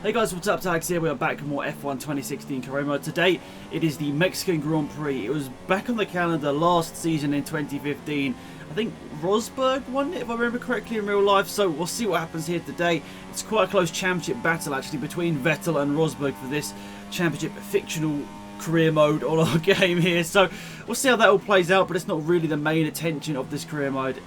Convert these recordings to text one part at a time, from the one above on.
Hey guys, what's up? Alex here. We are back with more F1 2016 career mode. Today, it is the Mexican Grand Prix. It was back on the calendar last season in 2015. I think Rosberg won it, if I remember correctly, in real life. So we'll see what happens here today. It's quite a close championship battle, actually, between Vettel and Rosberg for this championship fictional career mode on our game here. So we'll see how that all plays out, but it's not really the main attention of this career mode.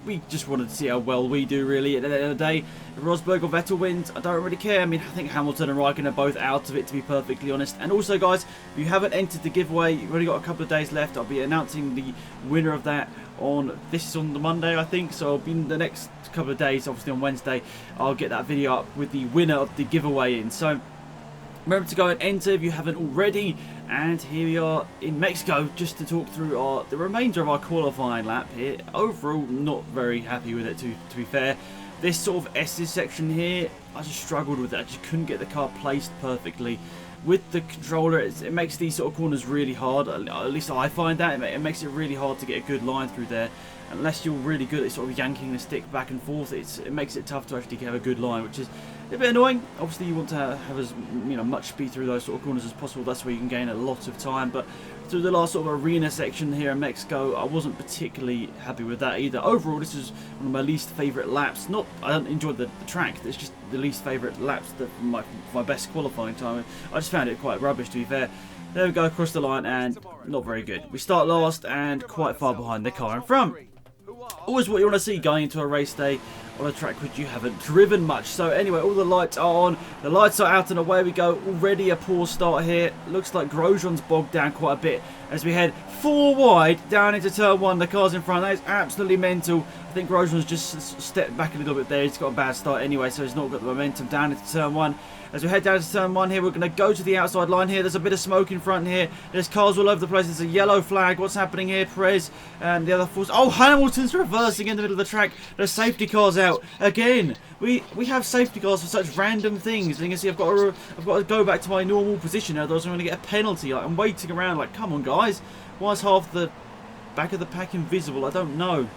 We just wanted to see how well we do, really. At the end of the day, if Rosberg or Vettel wins, I don't really care. I mean, I think Hamilton and Raikkonen are both out of it, to be perfectly honest. And also, guys, if you haven't entered the giveaway, you've only got a couple of days left. I'll be announcing the winner of that on, this is on the Monday, I think. So I'll be in the next couple of days, obviously on Wednesday, I'll get that video up with the winner of the giveaway in. So remember to go and enter if you haven't already. And here we are in Mexico, just to talk through the remainder of our qualifying lap here. Overall, not very happy with it, to be fair. This sort of S's section here, I just struggled with it. I just couldn't get the car placed perfectly. With the controller, it makes these sort of corners really hard. At least I find that. It makes it really hard to get a good line through there. Unless you're really good at sort of yanking the stick back and forth, it makes it tough to actually have a good line, which is a bit annoying. Obviously, you want to have as much speed through those sort of corners as possible. That's where you can gain a lot of time. But through the last sort of arena section here in Mexico, I wasn't particularly happy with that either. Overall, this is one of my least favourite laps. I don't enjoy the track. It's just the least favourite laps that my best qualifying time. I just found it quite rubbish, to be fair. There we go, across the line, and not very good. We start last and quite far behind the car in front. Always what you want to see going into a race day on a track which you haven't driven much. So anyway, all the lights are on, the lights are out, and away we go. Already a poor start here. Looks like Grosjean's bogged down quite a bit as we head 4 wide down into turn 1. The car's in front. That is absolutely mental. I think Grosjean's just stepped back a little bit there. He's got a bad start anyway, so he's not got the momentum down into turn 1. As we head down to turn 1 here, we're going to go to the outside line here. There's a bit of smoke in front here. There's cars all over the place. There's a yellow flag. What's happening here? Perez and the other force. Oh, Hamilton's reversing in the middle of the track. There's safety cars out. Again, we have safety cars for such random things. And you can see I've got to go back to my normal position, otherwise I'm going to get a penalty. Like, I'm waiting around like, come on, guys. Why is half the back of the pack invisible? I don't know.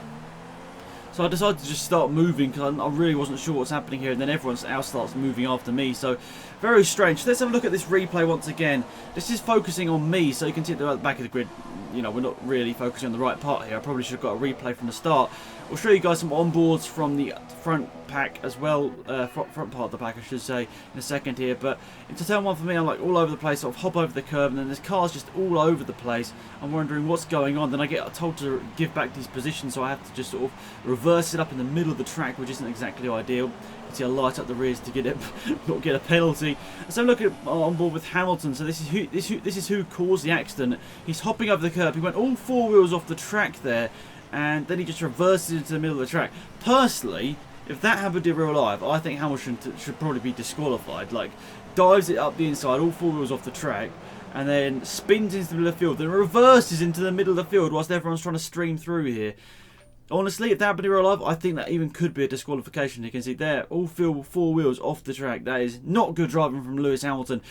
So I decided to just start moving because I really wasn't sure what's happening here, and then everyone else starts moving after me. So very strange. Let's have a look at this replay once again. This is focusing on me, so you can see at the back of the grid, we're not really focusing on the right part here. I probably should have got a replay from the start. We'll show you guys some onboards from the front pack as well, front part of the pack I should say, in a second here. But into turn 1 for me, I'm like all over the place, sort of hop over the curb, and then there's cars just all over the place. I'm wondering what's going on. Then I get told to give back these positions, so I have to just sort of reverse it up in the middle of the track, which isn't exactly ideal. You can see I light up the rears to get it, not get a penalty. So look at on board with Hamilton. So this is who caused the accident. He's hopping over the curb. He went all 4 wheels off the track there, and then he just reverses into the middle of the track. Personally, if that happened in real life, I think Hamilton should probably be disqualified. Like, dives it up the inside, all 4 wheels off the track, and then spins into the middle of the field, then reverses into the middle of the field whilst everyone's trying to stream through here. Honestly, if that happened in real life, I think that even could be a disqualification. You can see there, all 4 wheels off the track. That is not good driving from Lewis Hamilton.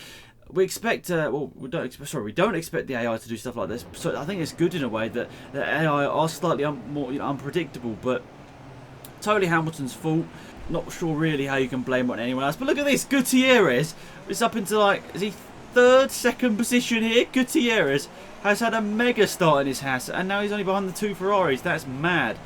We expect, we don't expect the AI to do stuff like this. So I think it's good in a way that the AI are slightly more unpredictable, but totally Hamilton's fault. Not sure really how you can blame it on anyone else. But look at this, Gutierrez is up into like, is he second position here? Gutierrez has had a mega start in his Haas, and now he's only behind the 2 Ferraris. That's mad.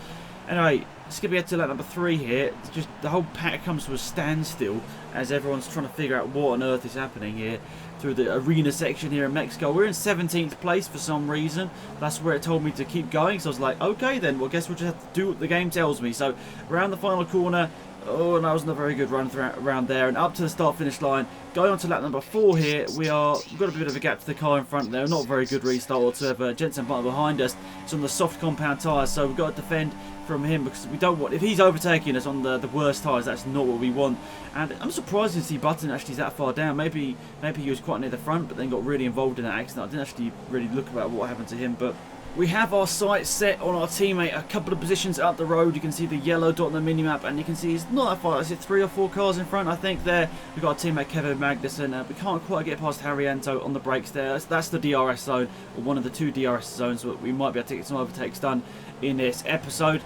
Anyway, skipping ahead to lap number 3 here. It's just the whole pack comes to a standstill as everyone's trying to figure out what on earth is happening here through the arena section here in Mexico. We're in 17th place for some reason. That's where it told me to keep going, so I was like, okay then, well, I guess we'll just have to do what the game tells me. So around the final corner, oh, and that wasn't a very good run around there, and up to the start-finish line. Going on to lap number 4 here, we've got a bit of a gap to the car in front there. Not a very good restart whatsoever. Jensen Button behind us. It's on the soft compound tyres, so we've got to defend from him because we don't want, if he's overtaking us on the worst tyres, that's not what we want. And I'm surprised to see Button actually that far down. Maybe he was quite near the front, but then got really involved in that accident. I didn't actually really look about what happened to him, but we have our sights set on our teammate a couple of positions up the road. You can see the yellow dot on the minimap, and you can see he's not that far. Is it 3 or 4 cars in front? I think there. We've got our teammate Kevin Magnussen. We can't quite get past Harriento on the brakes there. That's the DRS zone, or one of the 2 DRS zones that we might be able to get some overtakes done in this episode.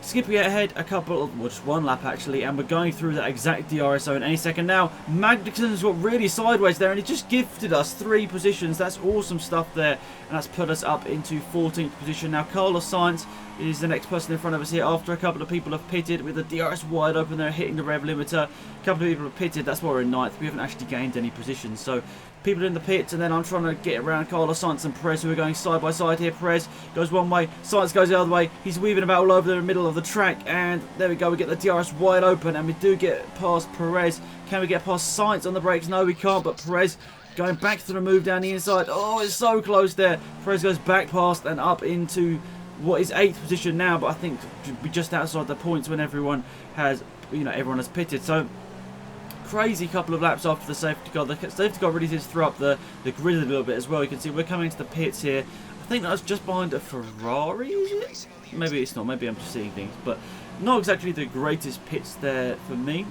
skipping ahead a couple, well, just one lap actually, and we're going through that exact DRS zone any second now. Magnussen's got really sideways there, and he just gifted us 3 positions. That's awesome stuff there, and that's put us up into 14th position. Now Carlos Sainz is the next person in front of us here after a couple of people have pitted with the DRS wide open there, hitting the rev limiter. A couple of people have pitted, that's why we're in 9th. We haven't actually gained any positions, so people in the pits, and then I'm trying to get around Carlos Sainz and Perez, who are going side by side here. Perez goes one way, Sainz goes the other way. He's weaving about all over the middle of the track, and there we go. We get the DRS wide open, and we do get past Perez. Can we get past Sainz on the brakes? No, we can't, but Perez going back to the move down the inside. Oh, it's so close there. Perez goes back past and up into what is 8th position now, but I think we're just outside the points when everyone has, everyone has pitted. So crazy couple of laps after the safety car. The safety car really did throw up the grid a little bit as well. You can see we're coming into the pits here. I think that's just behind a Ferrari, is it? Maybe it's not. Maybe I'm just seeing things, but not exactly the greatest pits there for me.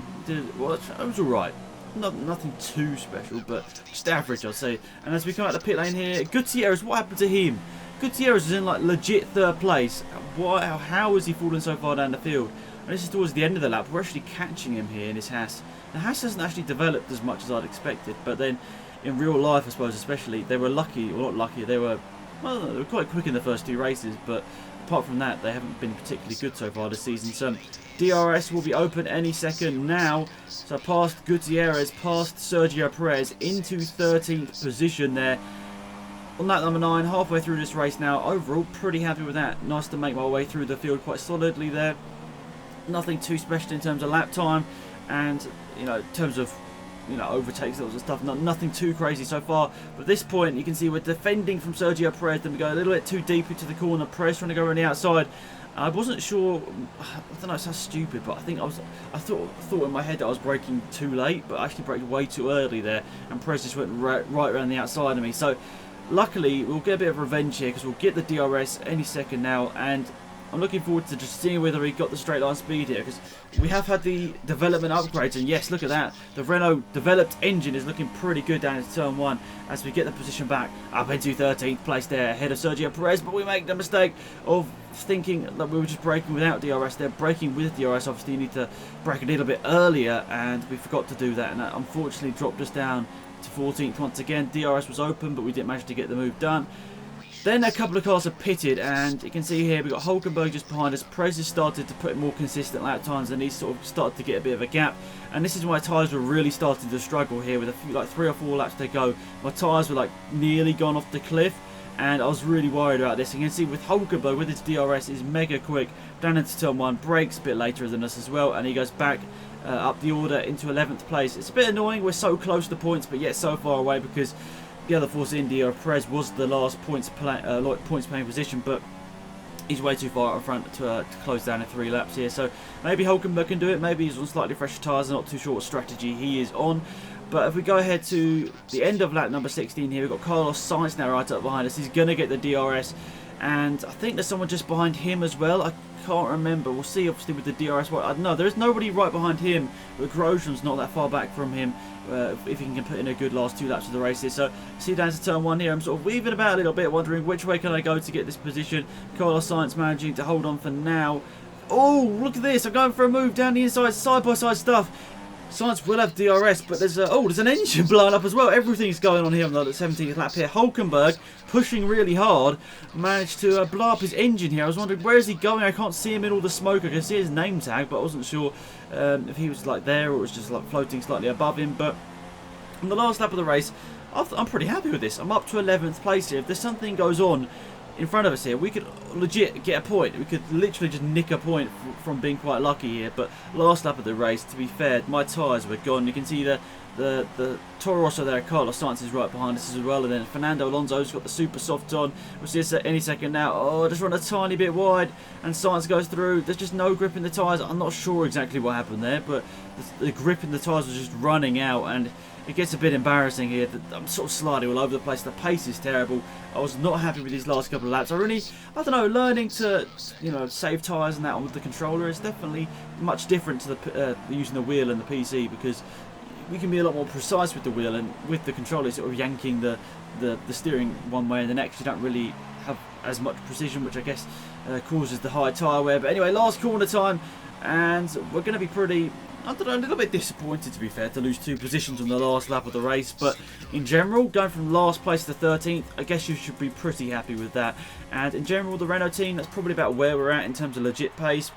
Well, it was alright. Nothing too special, but just average, I'll say. And as we come out the pit lane here, Gutierrez, what happened to him? Gutierrez is in like legit 3rd place. How has he fallen so far down the field? And this is towards the end of the lap. We're actually catching him here in his Haas. The Haas hasn't actually developed as much as I'd expected, but then in real life, I suppose, especially, they were lucky, or not lucky, they were quite quick in the first 2 races, but apart from that, they haven't been particularly good so far this season. So DRS will be open any second now. So past Gutierrez, past Sergio Perez, into 13th position there. On lap number 9, halfway through this race now. Overall, pretty happy with that. Nice to make my way through the field quite solidly there. Nothing too special in terms of lap time, and in terms of overtakes, that was stuff. Nothing too crazy so far. But at this point, you can see we're defending from Sergio Perez. Then we go a little bit too deep into the corner. Perez trying to go around the outside. I wasn't sure. I don't know. It sounds stupid, but I thought in my head that I was braking too late, but I actually braked way too early there, and Perez just went right around the outside of me. So luckily, we'll get a bit of revenge here because we'll get the DRS any second now, and I'm looking forward to just seeing whether he got the straight line speed here, because we have had the development upgrades, and yes, look at that. The Renault developed engine is looking pretty good down into turn 1 as we get the position back up into 13th place there ahead of Sergio Perez, but we make the mistake of thinking that we were just braking without DRS. They're braking with DRS. Obviously, you need to brake a little bit earlier, and we forgot to do that, and that unfortunately dropped us down to 14th once again. DRS was open, but we didn't manage to get the move done. Then a couple of cars have pitted, and you can see here we've got Hulkenberg just behind us. Perez has started to put in more consistent lap times, and he's sort of started to get a bit of a gap. And this is why tyres were really starting to struggle here with a few, like 3 or 4 laps to go. My tyres were like nearly gone off the cliff, and I was really worried about this. You can see with Hulkenberg, with his DRS, is mega quick down into turn 1, brakes a bit later than us as well, and he goes back up the order into 11th place. It's a bit annoying, we're so close to points, but yet so far away, because the other Force India, Perez, was the last points playing position, but he's way too far out in front to close down in 3 laps here. So maybe Hulkenberg can do it, maybe he's on slightly fresher tyres. I'm not too sure what strategy he is on. But if we go ahead to the end of lap number 16 here, we've got Carlos Sainz now right up behind us. He's going to get the DRS, and I think there's someone just behind him as well. I can't remember. We'll see, obviously, with the DRS. I don't know. There is nobody right behind him, but Grosjean's not that far back from him if he can put in a good last 2 laps of the race here. So, see down to turn 1 here. I'm sort of weaving about a little bit, wondering which way can I go to get this position. Carlos Sainz managing to hold on for now. Oh, look at this. I'm going for a move down the inside, side-by-side stuff. Sainz will have DRS, but there's an engine blowing up as well. Everything's going on here on the 17th lap here. Hulkenberg, pushing really hard, managed to blow up his engine here. I was wondering, where is he going? I can't see him in all the smoke. I can see his name tag, but I wasn't sure if he was like there or it was just like floating slightly above him. But on the last lap of the race, I'm pretty happy with this. I'm up to 11th place here. If there's something goes on in front of us here, we could legit get a point. We could literally just nick a point from being quite lucky here. But last lap of the race, to be fair, my tyres were gone. You can see the Toro Rosso there. Carlos Sainz is right behind us as well, and then Fernando Alonso's got the super soft on. We'll see this at any second now. Oh, just run a tiny bit wide, and Sainz goes through. There's just no grip in the tyres. I'm not sure exactly what happened there, but the grip in the tyres was just running out, and it gets a bit embarrassing here. I'm sort of sliding all over the place. The pace is terrible. I was not happy with these last couple of laps. I don't know, learning to, save tyres and that on with the controller is definitely much different to the using the wheel and the PC, because we can be a lot more precise with the wheel, and with the controller sort of yanking the steering one way and the next, you don't really have as much precision, which I guess causes the high tyre wear. But anyway, last corner time, and we're going to be pretty, I don't know, a little bit disappointed, to be fair, to lose 2 positions on the last lap of the race. But in general, going from last place to 13th, I guess you should be pretty happy with that. And in general, the Renault team, that's probably about where we're at in terms of legit pace.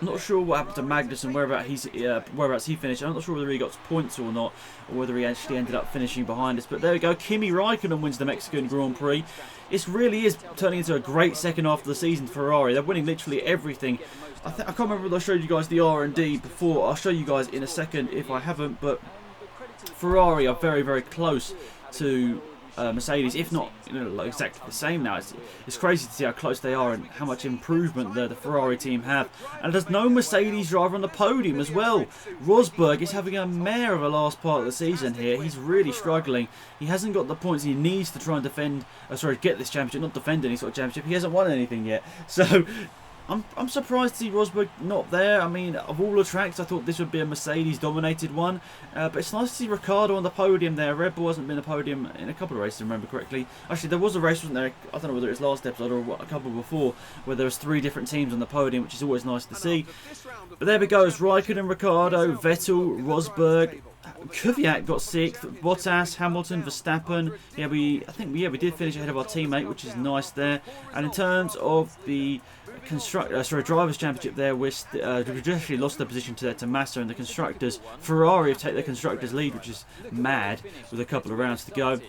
I'm not sure what happened to Magnus and whereabouts he finished. I'm not sure whether he got points or not, or whether he actually ended up finishing behind us. But there we go. Kimi Raikkonen wins the Mexican Grand Prix. It really is turning into a great second half of the season for Ferrari. They're winning literally everything. I can't remember whether I showed you guys the R&D before. I'll show you guys in a second if I haven't. But Ferrari are very, very close to Mercedes, if not like exactly the same now. It's crazy to see how close they are and how much improvement the Ferrari team have. And there's no Mercedes driver on the podium as well. Rosberg is having a mare of a last part of the season here. He's really struggling. He hasn't got the points he needs to try and defend, get this championship, not defend any sort of championship. He hasn't won anything yet. So I'm surprised to see Rosberg not there. I mean, of all the tracks, I thought this would be a Mercedes-dominated one. But it's nice to see Ricciardo on the podium there. Red Bull hasn't been on the podium in a couple of races, if I remember correctly. Actually, there was a race, wasn't there? I don't know whether it was last episode or a couple before, where there was 3 different teams on the podium, which is always nice to see. But there we go. It's Raikkonen, Ricciardo, Vettel, Rosberg. Kvyat got 6th, Bottas, Hamilton, Verstappen. We did finish ahead of our teammate, which is nice there. And in terms of the drivers' championship, there we've actually lost the position to Massa and the constructors. Ferrari have taken the constructors' lead, which is mad, with a couple of rounds to go.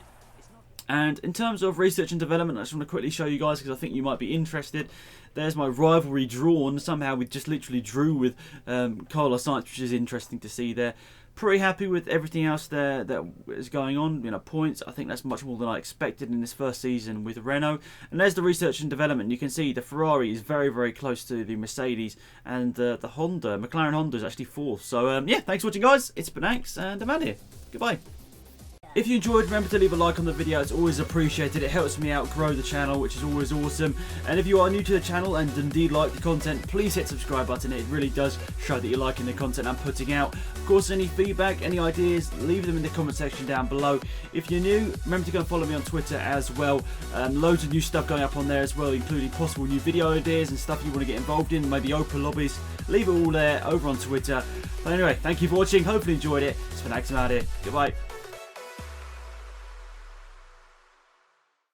And in terms of research and development, I just want to quickly show you guys because I think you might be interested. There's my rivalry drawn. Somehow we just literally drew with Carlos Sainz, which is interesting to see there. Pretty happy with everything else there that is going on. Points, I think that's much more than I expected in this first season with Renault. And there's the research and development. You can see the Ferrari is very, very close to the Mercedes, and the McLaren Honda is actually 4th. So yeah, thanks for watching, guys. It's been Axe, and I'm out here. Goodbye. If you enjoyed, remember to leave a like on the video. It's always appreciated. It helps me out grow the channel, which is always awesome. And if you are new to the channel and indeed like the content, please hit the subscribe button. It really does show that you're liking the content I'm putting out. Of course, any feedback, any ideas, leave them in the comment section down below. If you're new, remember to go and follow me on Twitter as well. Loads of new stuff going up on there as well, including possible new video ideas and stuff you want to get involved in, maybe open lobbies. Leave it all there over on Twitter. But anyway, thank you for watching. Hopefully you enjoyed it. It's been Axe, I'm out here. Goodbye.